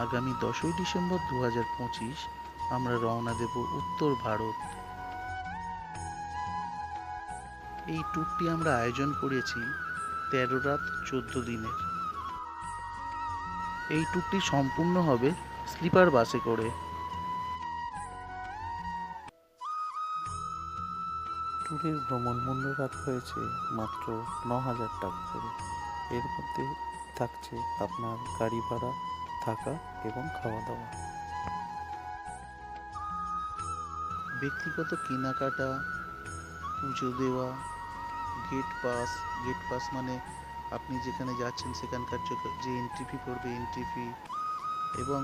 আগামী 10ই ডিসেম্বর 2025 আমরা রওনা দেব উত্তর ভারত। এই ট্যুরটি আমরা আয়োজন করেছি 13 রাত 14 দিনের। এই ট্যুরটি সম্পূর্ণ হবে স্লিপার বাসে করে। ট্যুরের ভ্রমণ মূল্য রাখা হয়েছে মাত্র 9,000 টাকা করে। এর মধ্যে থাকছে আপনার গাড়ি ভাড়া, থাকা এবং খাওয়া দাওয়া। ব্যক্তিগত কেনাকাটা, পুজো দেওয়া, গেট পাস মানে আপনি যেখানে যাচ্ছেন সেখানকার যে এন্ট্রি ফি পড়বে এন্ট্রি ফি, এবং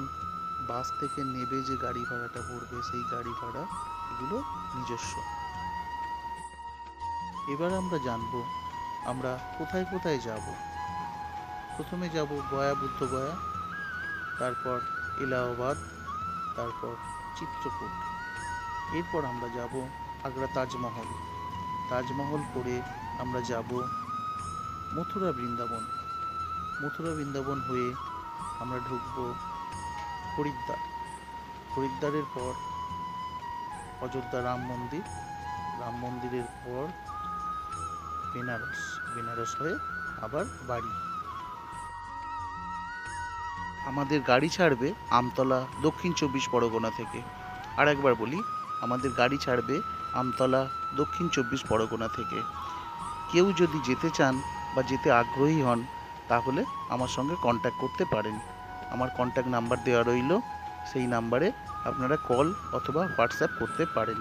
বাস থেকে নেবে যে গাড়ি ভাড়াটা পড়বে সেই গাড়ি ভাড়া, এগুলো নিজস্ব। এবার আমরা জানবো আমরা কোথায় কোথায় যাব। প্রথমে যাব গয়া বুদ্ধগয়া, তারপর এলাহাবাদ, তারপর চিত্রকূট। এরপর আমরা যাব আগ্রা তাজমহল। তাজমহল করে আমরা যাব মথুরা বৃন্দাবন। মথুরা বৃন্দাবন হয়ে আমরা ঢুকব হরিদ্বার। হরিদ্বারের পর অযোধ্যা রাম মন্দির, রাম মন্দিরের পর বেনারস, বেনারস হয়ে আবার বাড়ি। আমাদের গাড়ি ছাড়বে আমতলা, দক্ষিণ 24 পরগনা থেকে। আর একবার বলি, আমাদের গাড়ি ছাড়বে আমতলা, দক্ষিণ 24 পরগনা থেকে। কেউ যদি যেতে চান বা যেতে আগ্রহী হন তাহলে আমার সঙ্গে কন্ট্যাক্ট করতে পারেন। আমার কন্ট্যাক্ট নাম্বার দেওয়া রইল, সেই নাম্বারে আপনারা কল অথবা হোয়াটসঅ্যাপ করতে পারেন।